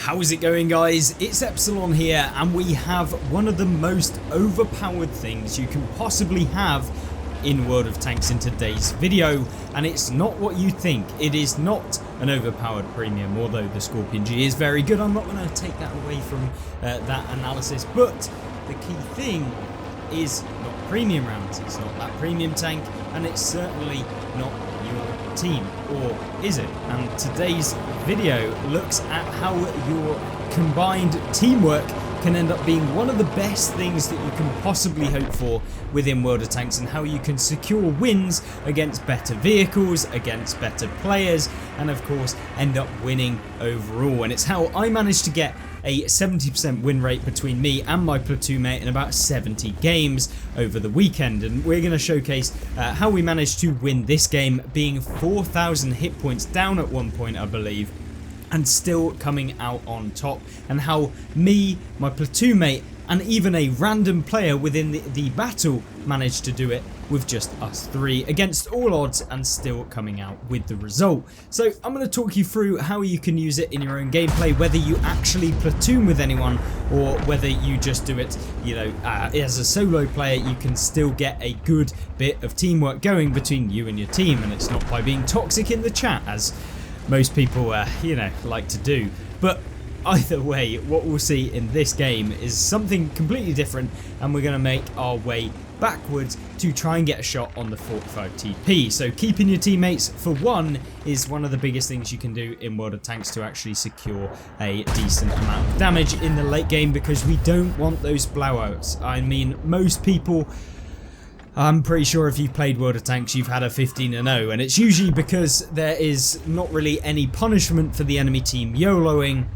How's it going, guys? It's Epsilon here, and we have one of the most overpowered things you can possibly have in World of Tanks in today's video, and it's not what you think. It is not an overpowered premium, although the Scorpion G is very good. I'm not going to take that away from that analysis, but the key thing is not premium rounds. It's not that premium tank, and it's certainly not your team, or is it? And today's video looks at how your combined teamwork can end up being one of the best things that you can possibly hope for within World of Tanks, and how you can secure wins against better vehicles, against better players, and of course end up winning overall. And it's how I managed to get a 70% win rate between me and my platoon mate in about 70 games over the weekend, and we're going to showcase how we managed to win this game, being 4,000 hit points down at one point, I believe, and still coming out on top, and how me, my platoon mate, and even a random player within the battle managed to do it with just us three against all odds and still coming out with the result. So I'm going to talk you through how you can use it in your own gameplay, whether you actually platoon with anyone or whether you just do it, you know, as a solo player. You can still get a good bit of teamwork going between you and your team, and it's not by being toxic in the chat as most people you know, like to do. But either way, what we'll see in this game is something completely different, and we're going to make our way backwards to try and get a shot on the 45 TP. So keeping your teammates, for one, is one of the biggest things you can do in World of Tanks to actually secure a decent amount of damage in the late game, because we don't want those blowouts. I mean, most people, I'm pretty sure if you've played World of Tanks, you've had a 15-0, and it's usually because there is not really any punishment for the enemy team YOLOing,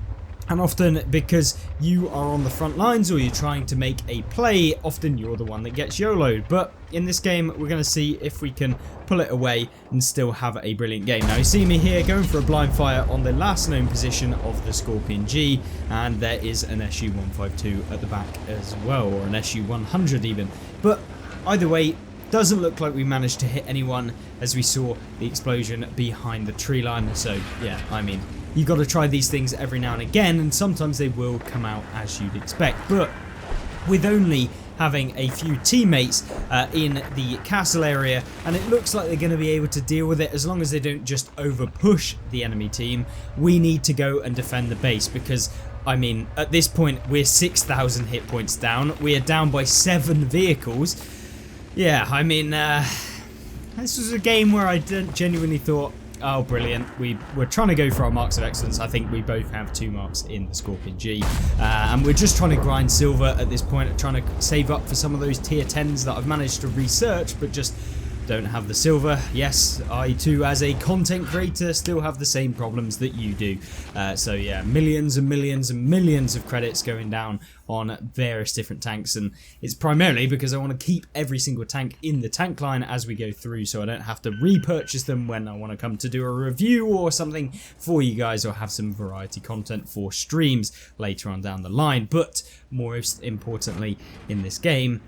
and often because you are on the front lines or you're trying to make a play, often you're the one that gets YOLO'd. But in this game, we're going to see if we can pull it away and still have a brilliant game. Now, you see me here going for a blind fire on the last known position of the Scorpion G, and there is an SU-152 at the back as well, or an SU-100 even. But either way, doesn't look like we managed to hit anyone, as we saw the explosion behind the tree line. So yeah, I mean, you got to try these things every now and again, and sometimes they will come out as you'd expect. But with only having a few teammates in the castle area, and it looks like they're going to be able to deal with it as long as they don't just over push the enemy team, we need to go and defend the base, because I mean, at this point we're 6,000 hit points down. We are down by 7 vehicles. Yeah, I mean, this was a game where I genuinely thought, oh, brilliant. We're trying to go for our marks of excellence. I think we both have 2 marks in the Scorpion G. And we're just trying to grind silver at this point, trying to save up for some of those tier 10s that I've managed to research, but just don't have the silver. Yes, I too, as a content creator, still have the same problems that you do. So yeah, millions and millions and millions of credits going down on various different tanks, and it's primarily because I want to keep every single tank in the tank line as we go through, so I don't have to repurchase them when I want to come to do a review or something for you guys, or have some variety content for streams later on down the line. But most importantly in this game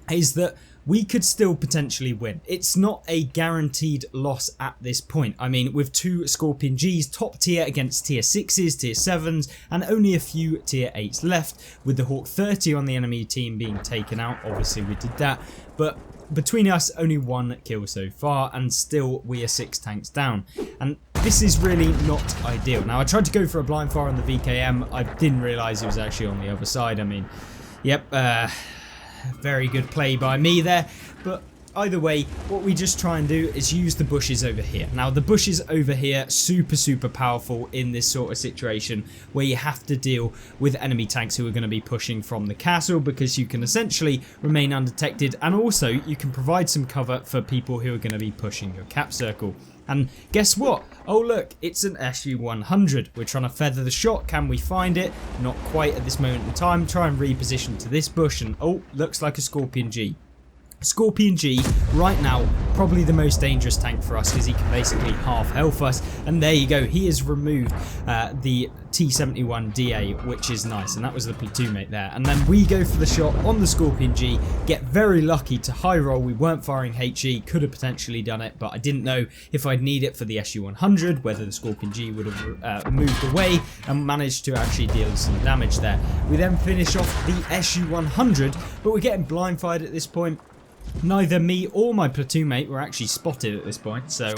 is that we could still potentially win. It's not a guaranteed loss at this point. I mean, with 2 Scorpion Gs top tier against tier 6s, tier 7s, and only a few tier 8s left, with the Hawk 30 on the enemy team being taken out. Obviously we did that, but between us only 1 kill so far, and still we are 6 tanks down, and this is really not ideal. Now, I tried to go for a blind fire on the VKM. I didn't realise it was actually on the other side. I mean, yep, very good play by me there. But either way, what we just try and do is use the bushes over here. Now, the bushes over here, super powerful in this sort of situation where you have to deal with enemy tanks who are going to be pushing from the castle, because you can essentially remain undetected, and also you can provide some cover for people who are going to be pushing your cap circle. And guess what? Oh look, it's an SU-100. We're trying to feather the shot. Can we find it? Not quite at this moment in time. Try and reposition to this bush, and oh, looks like a Scorpion G. Scorpion G right now probably the most dangerous tank for us because he can basically half health us, and there you go, he has removed the T71 DA, which is nice, and that was the platoon mate there. And then we go for the shot on the Scorpion G, get very lucky to high roll. We weren't firing HE, could have potentially done it, but I didn't know if I'd need it for the SU-100, whether the Scorpion G would have moved away, and managed to actually deal some damage there. We then finish off the SU-100, but we're getting blind fired at this point. Neither me or my platoon mate were actually spotted at this point, so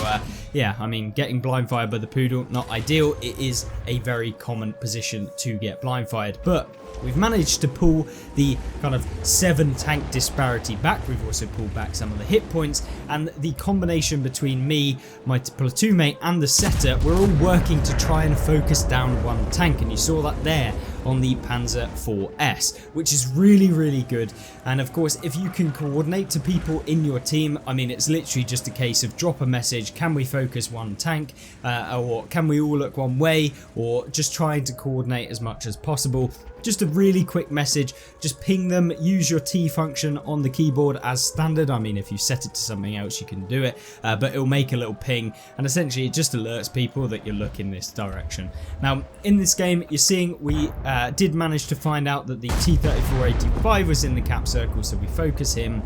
yeah, I mean, getting blind fired by the poodle, not ideal. It is a very common position to get blind fired, but we've managed to pull the kind of 7 tank disparity back. We've also pulled back some of the hit points, and the combination between me, my platoon mate and the setter, we're all working to try and focus down one tank, and you saw that there on the Panzer IV-S, which is really good. And of course, if you can coordinate to people in your team, I mean, it's literally just a case of drop a message, can we focus one tank, or can we all look one way, or just trying to coordinate as much as possible. Just a really quick message, just ping them, use your T function on the keyboard as standard. I mean, if you set it to something else you can do it, but it'll make a little ping, and essentially it just alerts people that you're looking this direction. Now in this game, you're seeing we did manage to find out that the T-3485 was in the cap circle, so we focus him,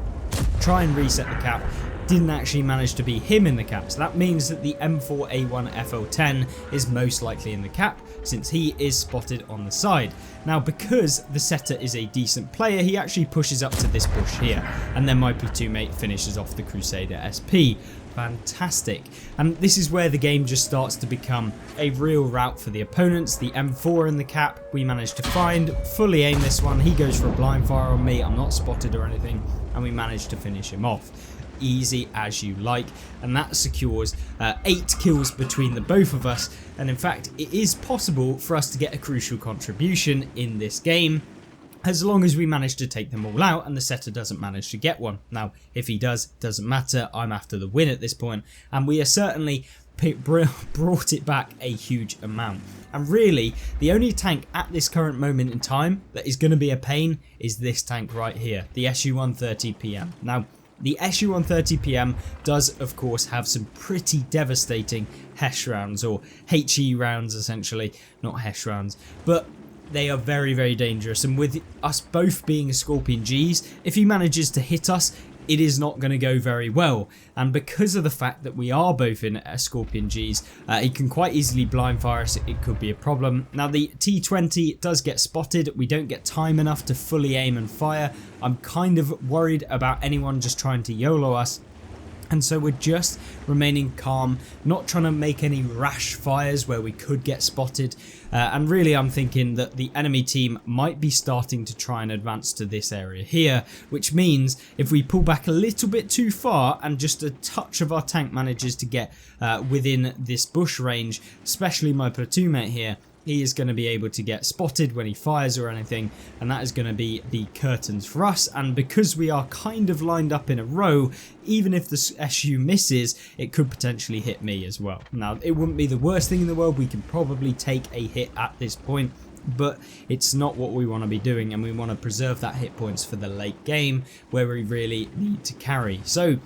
try and reset the cap. Didn't actually manage to be him in the cap, so that means that the M4A1 FL10 is most likely in the cap, since he is spotted on the side. Now, because the setter is a decent player, he actually pushes up to this bush here, and then my platoon mate finishes off the Crusader SP. Fantastic. And this is where the game just starts to become a real rout for the opponents. The M4 in the cap, we managed to find, fully aim this one. He goes for a blind fire on me, I'm not spotted or anything, and we managed to finish him off. Easy as you like, and that secures 8 kills between the both of us. And in fact, it is possible for us to get a crucial contribution in this game, as long as we manage to take them all out and the setter doesn't manage to get one. Now, if he does, doesn't matter, I'm after the win at this point, and we are certainly brought it back a huge amount. And really, the only tank at this current moment in time that is going to be a pain is this tank right here, the SU-130PM. Now, the SU-130PM does, of course, have some pretty devastating HESH rounds, or HE rounds essentially, not HESH rounds, but they are very dangerous. And with us both being Scorpion Gs, if he manages to hit us, it is not going to go very well. And because of the fact that we are both in Scorpion Gs, he can quite easily blind fire us. It could be a problem. Now the T20 does get spotted. We don't get time enough to fully aim and fire. I'm kind of worried about anyone just trying to YOLO us. And so we're just remaining calm, not trying to make any rash fires where we could get spotted. And really I'm thinking that the enemy team might be starting to try and advance to this area here, which means if we pull back a little bit too far and just a touch of our tank manages to get within this bush range, especially my platoon mate here, he is going to be able to get spotted when he fires or anything, and that is going to be the curtains for us. And because we are kind of lined up in a row, even if the SU misses, it could potentially hit me as well. Now, it wouldn't be the worst thing in the world. We can probably take a hit at this point, but it's not what we want to be doing, and we want to preserve that hit points for the late game where we really need to carry. So,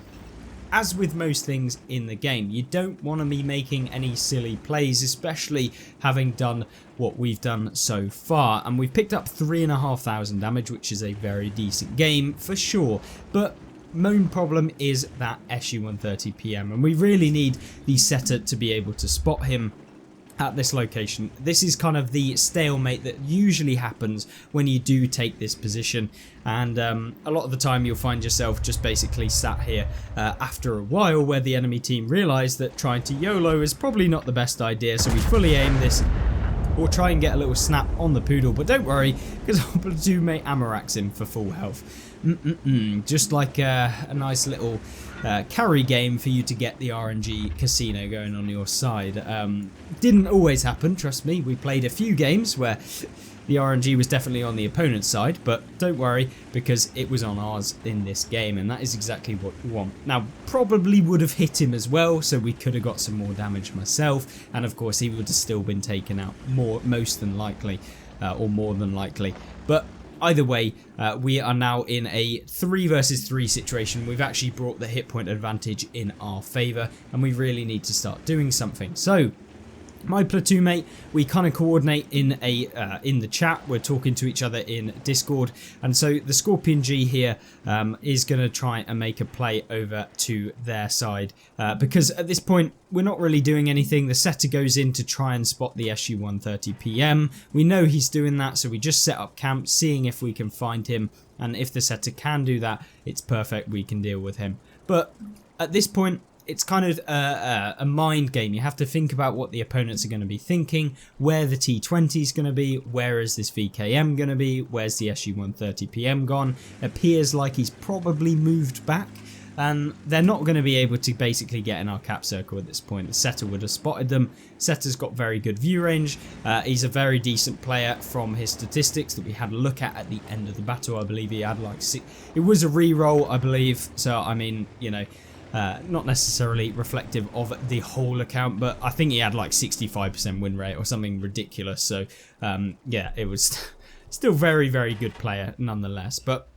as with most things in the game, you don't want to be making any silly plays, especially having done what we've done so far. And we've picked up 3,500 damage, which is a very decent game for sure. But main problem is that SU-130PM, and we really need the setter to be able to spot him at this location. This is kind of the stalemate that usually happens when you do take this position, and a lot of the time you'll find yourself just basically sat here after a while, where the enemy team realise that trying to YOLO is probably not the best idea, so we fully aim this or try and get a little snap on the poodle. But don't worry, because our platoon mate ammo-racks him for full health. Just like a nice little carry game for you to get the RNG casino going on your side. Didn't always happen, trust me. We played a few games where the RNG was definitely on the opponent's side, but don't worry, because it was on ours in this game, and that is exactly what we want. Now, probably would have hit him as well, so we could have got some more damage myself, and of course he would have still been taken out most than likely, or more than likely. But either way, we are now in a 3 versus 3 situation. We've actually brought the hit point advantage in our favour, and we really need to start doing something. So my platoon mate, we kind of coordinate in the chat. We're talking to each other in Discord, and so the Scorpion G here is going to try and make a play over to their side, because at this point we're not really doing anything. The setter goes in to try and spot the SU-130 PM. We know he's doing that, so we just set up camp, seeing if we can find him, and if the setter can do that, it's perfect, we can deal with him. But at this point, it's kind of a mind game. You have to think about what the opponents are going to be thinking, where the T20 is going to be, where is this VKM going to be, where's the SU-130 PM gone. Appears like he's probably moved back, and they're not going to be able to basically get in our cap circle at this point. The setter would have spotted them. Setter's got very good view range. He's a very decent player from his statistics that we had a look at the end of the battle. I believe he had like 6. It was a re-roll, I believe, so I mean, you know, not necessarily reflective of the whole account, but I think he had like 65% win rate or something ridiculous. So yeah, it was still very, very good player nonetheless. But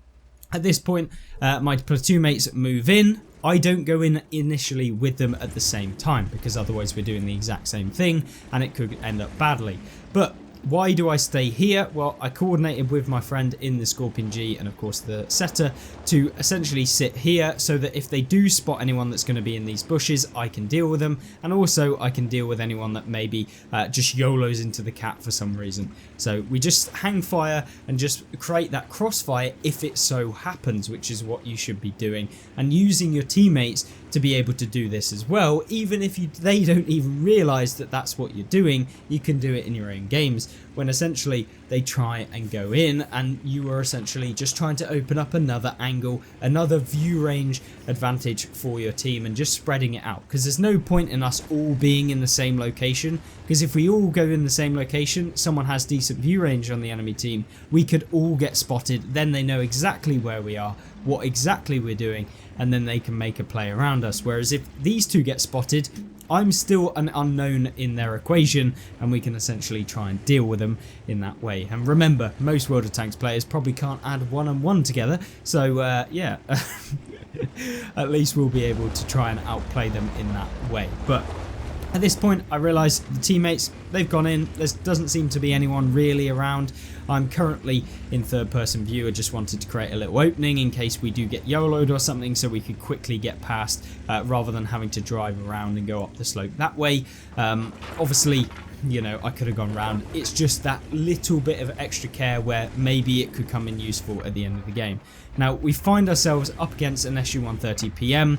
at this point, my platoon mates move in. I don't go in initially with them at the same time, because otherwise we're doing the exact same thing and it could end up badly. But why do I stay here? Well, I coordinated with my friend in the Scorpion G and of course the setter to essentially sit here so that if they do spot anyone that's going to be in these bushes, I can deal with them, and also I can deal with anyone that maybe just YOLOs into the cap for some reason. So we just hang fire and just create that crossfire if it so happens, which is what you should be doing, and using your teammates to be able to do this as well. Even if they don't even realise that that's what you're doing, you can do it in your own games, when essentially they try and go in and you are essentially just trying to open up another angle, another view range advantage for your team, and just spreading it out, because there's no point in us all being in the same location, because if we all go in the same location, someone has decent view range on the enemy team, we could all get spotted, then they know exactly where we are, what exactly we're doing, and then they can make a play around us. Whereas if these two get spotted, I'm still an unknown in their equation, and we can essentially try and deal with them in that way. And remember, most World of Tanks players probably can't add 1 and 1 together, so yeah, at least we'll be able to try and outplay them in that way. But at this point, I realise the teammates, they've gone in. There doesn't seem to be anyone really around. I'm currently in third person view. I just wanted to create a little opening in case we do get YOLO'd or something, so we could quickly get past rather than having to drive around and go up the slope that way. Obviously, you know, I could have gone round. It's just that little bit of extra care where maybe it could come in useful at the end of the game. Now, we find ourselves up against an SU-130 PM.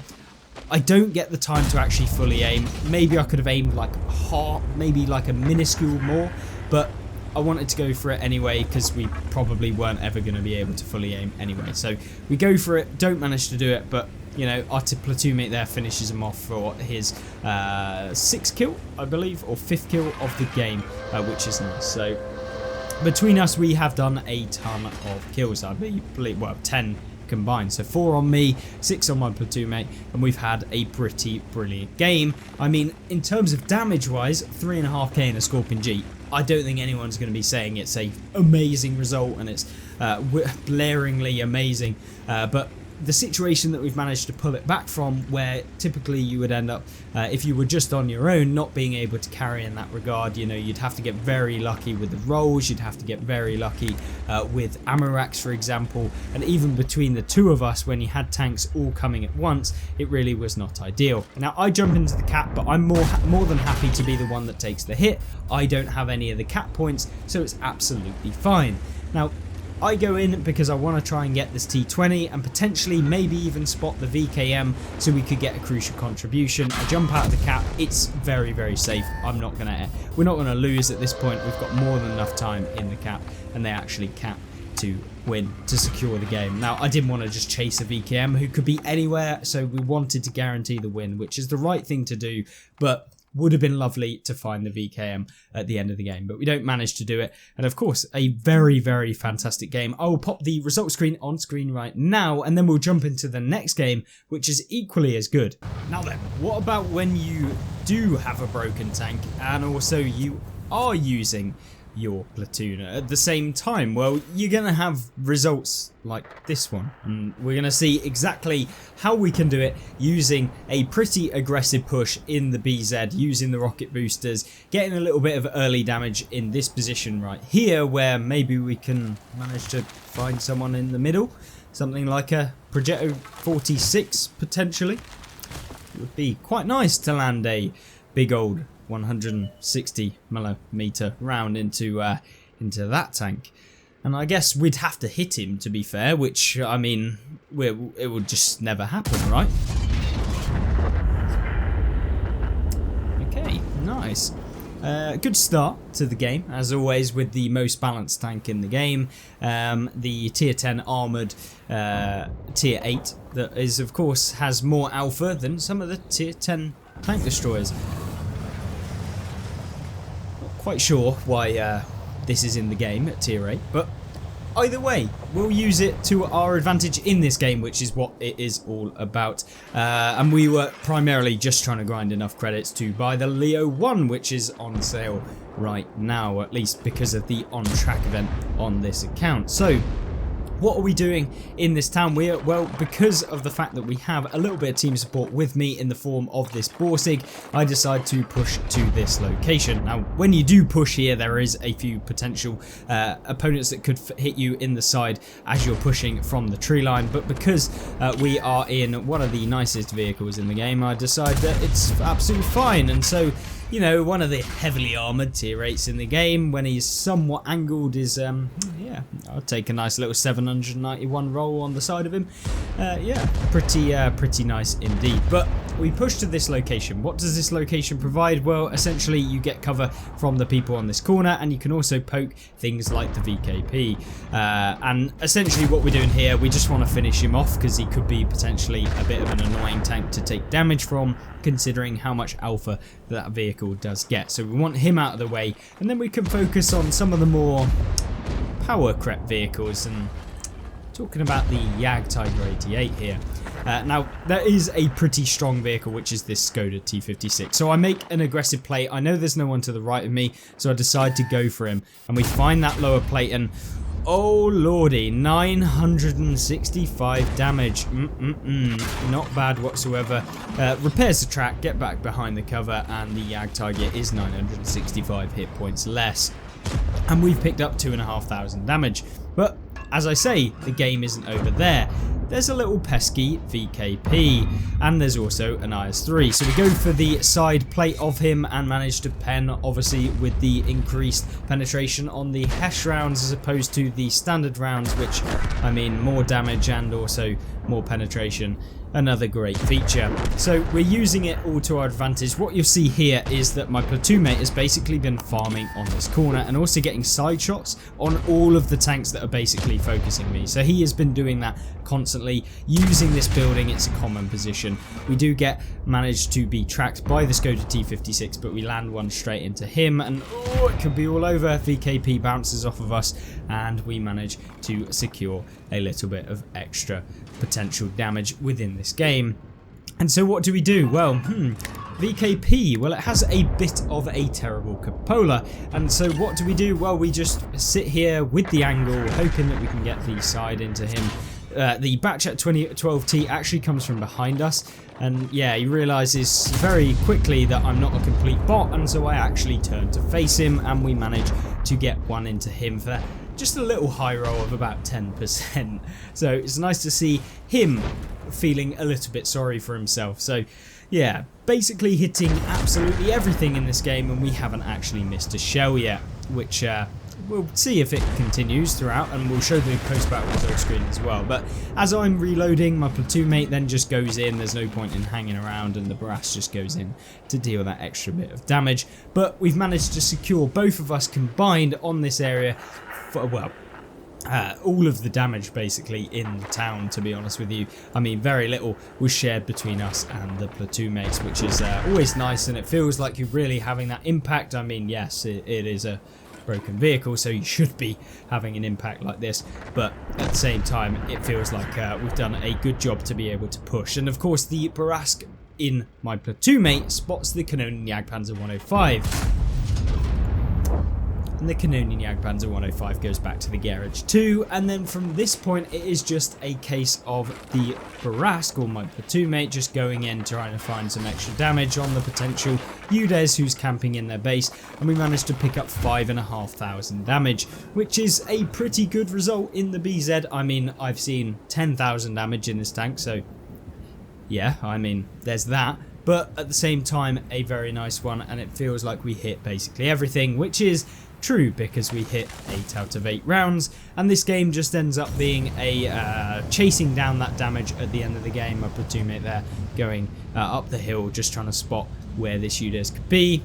I don't get the time to actually fully aim. Maybe I could have aimed like half, maybe like a minuscule more, but I wanted to go for it anyway because we probably weren't ever going to be able to fully aim anyway. So we go for it, don't manage to do it, but you know, our platoon mate there finishes him off for his 6th kill, I believe, or 5th kill of the game, which is nice. So between us, we have done a ton of kills. I believe, well, 10 combined, so 4 on me, 6 on my platoon mate, and we've had a pretty brilliant game. I mean, in terms of damage wise, 3.5k in a Scorpion G, I don't think anyone's going to be saying it's a amazing result and it's blaringly amazing, but the situation that we've managed to pull it back from, where typically you would end up, if you were just on your own, not being able to carry in that regard, you know, you'd have to get very lucky with the rolls, you'd have to get very lucky with ammo racks, for example, and even between the two of us, when you had tanks all coming at once, it really was not ideal. Now, I jump into the cap, but I'm more than happy to be the one that takes the hit. I don't have any of the cap points, so it's absolutely fine. Now, I go in because I want to try and get this T20 and potentially maybe even spot the VKM so we could get a crucial contribution. I jump out of the cap. It's very, very safe. We're not going to lose at this point. We've got more than enough time in the cap, and they actually cap to win, to secure the game. Now, I didn't want to just chase a VKM who could be anywhere, so we wanted to guarantee the win, which is the right thing to do, but would have been lovely to find the VKM at the end of the game, but we don't manage to do it. And of course, a very, very fantastic game. I will pop the result screen on screen right now, and then we'll jump into the next game, which is equally as good. Now then, what about when you do have a broken tank and also you are using your platoon at the same time? Well, you're going to have results like this one, and we're going to see exactly how we can do it using a pretty aggressive push in the BZ, using the rocket boosters, getting a little bit of early damage in this position right here, where maybe we can manage to find someone in the middle, something like a Progetto 46 potentially. It would be quite nice to land a big old 160mm round into that tank, and I guess we'd have to hit him, to be fair, which, I mean, it would just never happen, right? Okay, nice. Good start to the game, as always, with the most balanced tank in the game, the tier 10 armoured tier 8 that is, of course, has more alpha than some of the tier 10 tank destroyers. Quite sure why this is in the game at tier 8, but either way, we'll use it to our advantage in this game, which is what it is all about. And we were primarily just trying to grind enough credits to buy the Leo 1, which is on sale right now, at least because of the on-track event on this account. So what are we doing in this town? Well, because of the fact that we have a little bit of team support with me in the form of this Borsig, I decide to push to this location. Now, when you do push here, there is a few potential opponents that could hit you in the side as you're pushing from the tree line, but because we are in one of the nicest vehicles in the game, I decide that it's absolutely fine. And so, you know, one of the heavily armoured tier 8s in the game, when he's somewhat angled, is, yeah, I'll take a nice little 791 roll on the side of him. Yeah, pretty nice indeed. But we push to this location. What does this location provide? Well, essentially you get cover from the people on this corner, and you can also poke things like the VKP. And essentially what we're doing here, we just want to finish him off, because he could be potentially a bit of an annoying tank to take damage from, considering how much alpha that vehicle does get. So we want him out of the way, and then we can focus on some of the more power crept vehicles, and talking about the Jag Tiger 88 here. Now, there is a pretty strong vehicle, which is this Skoda T56. So I make an aggressive play. I know there's no one to the right of me, so I decide to go for him, and we find that lower plate, and oh lordy, 965 damage. Not bad whatsoever. Repairs the track, get back behind the cover, and the Jag Tiger is 965 hit points less. And we've picked up 2,500 damage. But as I say, the game isn't over there. There's a little pesky VKP, and there's also an IS-3. So we go for the side plate of him and manage to pen, obviously, with the increased penetration on the Hesh rounds as opposed to the standard rounds, which, I mean, more damage and also more penetration. Another great feature. So we're using it all to our advantage. What you'll see here is that my platoon mate has basically been farming on this corner and also getting side shots on all of the tanks that are basically focusing me. So he has been doing that constantly, using this building. It's a common position. We do manage to be tracked by the Skoda T56, but we land one straight into him, and oh, it could be all over. VKP bounces off of us, and we manage to secure a little bit of extra potential damage within this game. And so what do we do? Well, VKP, well, it has a bit of a terrible cupola, and so what do we do? Well, we just sit here with the angle, hoping that we can get the side into him. The batch at 2012T actually comes from behind us, and yeah, he realizes very quickly that I'm not a complete bot, and so I actually turn to face him, and we manage to get one into him for just a little high roll of about 10%. So it's nice to see him feeling a little bit sorry for himself. So yeah, basically hitting absolutely everything in this game, and we haven't actually missed a shell yet, which we'll see if it continues throughout, and we'll show the post-battle result screen as well. But as I'm reloading, my platoon mate then just goes in. There's no point in hanging around, and the Brass just goes in to deal that extra bit of damage. But we've managed to secure both of us combined on this area for, well, all of the damage basically in the town, to be honest with you. I mean, very little was shared between us and the platoon mates, which is always nice, and it feels like you're really having that impact. I mean, yes, it is a broken vehicle, so you should be having an impact like this, but at the same time it feels like we've done a good job to be able to push. And of course the Barask in my platoon mate spots the Canonian Jagdpanzer 105. and the Canonian Jagdpanzer 105 goes back to the garage too. And then from this point it is just a case of the Barask, or my platoon mate, just going in trying to find some extra damage on the potential Udes who's camping in their base, and we managed to pick up 5,500 damage, which is a pretty good result in the BZ. I mean, I've seen 10,000 damage in this tank, so yeah, I mean, there's that. But at the same time, a very nice one, and it feels like we hit basically everything, which is true because we hit 8 out of 8 rounds, and this game just ends up being a chasing down that damage at the end of the game. My platoon mate there going up the hill, just trying to spot where this Udes could be,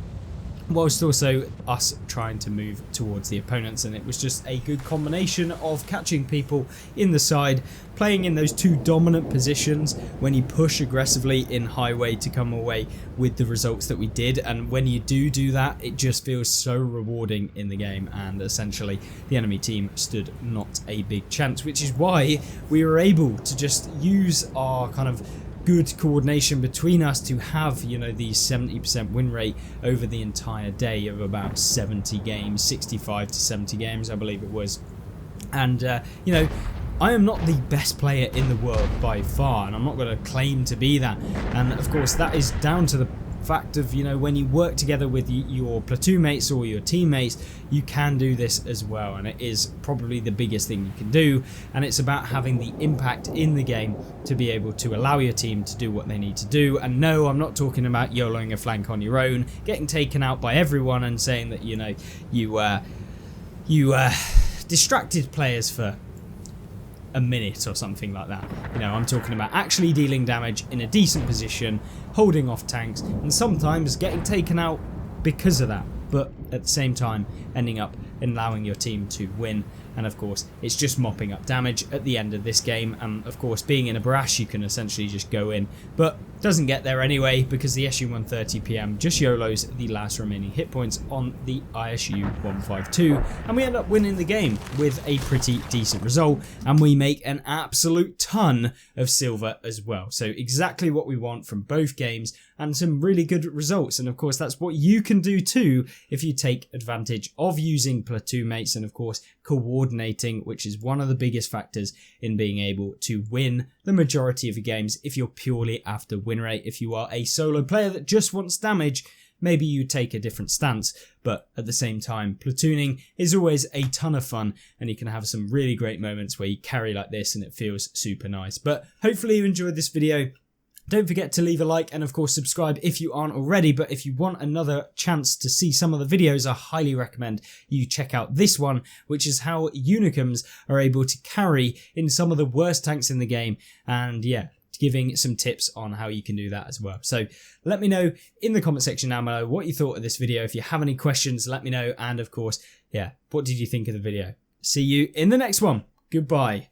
whilst also us trying to move towards the opponents. And it was just a good combination of catching people in the side, playing in those two dominant positions when you push aggressively in highway to come away with the results that we did. And when you do that, it just feels so rewarding in the game, and essentially the enemy team stood not a big chance, which is why we were able to just use our kind of good coordination between us to have, you know, the 70% win rate over the entire day of about 70 games, 65 to 70 games I believe it was. And you know, I am not the best player in the world by far, and I'm not going to claim to be that, and of course that is down to the fact of, you know, when you work together with your platoon mates or your teammates, you can do this as well, and it is probably the biggest thing you can do. And it's about having the impact in the game to be able to allow your team to do what they need to do. And no, I'm not talking about YOLOing a flank on your own, getting taken out by everyone and saying that, you know, you distracted players for a minute or something like that. You know, I'm talking about actually dealing damage in a decent position, holding off tanks, and sometimes getting taken out because of that, but at the same time ending up allowing your team to win. And of course it's just mopping up damage at the end of this game, and of course being in a barrage you can essentially just go in, but doesn't get there anyway because the SU-130 PM just YOLOs the last remaining hit points on the ISU-152, and we end up winning the game with a pretty decent result, and we make an absolute ton of silver as well. So exactly what we want from both games, and some really good results. And of course that's what you can do too if you take advantage of using platoon mates, and of course coordinating, which is one of the biggest factors in being able to win the majority of your games if you're purely after win rate. If you are a solo player that just wants damage, maybe you take a different stance, but at the same time platooning is always a ton of fun, and you can have some really great moments where you carry like this and it feels super nice. But hopefully you enjoyed this video. Don't forget to leave a like, and of course subscribe if you aren't already. But if you want another chance to see some of the videos, I highly recommend you check out this one, which is how Unicums are able to carry in some of the worst tanks in the game, and yeah, giving some tips on how you can do that as well. So let me know in the comment section down below what you thought of this video. If you have any questions, let me know, and of course, yeah, what did you think of the video? See you in the next one. Goodbye.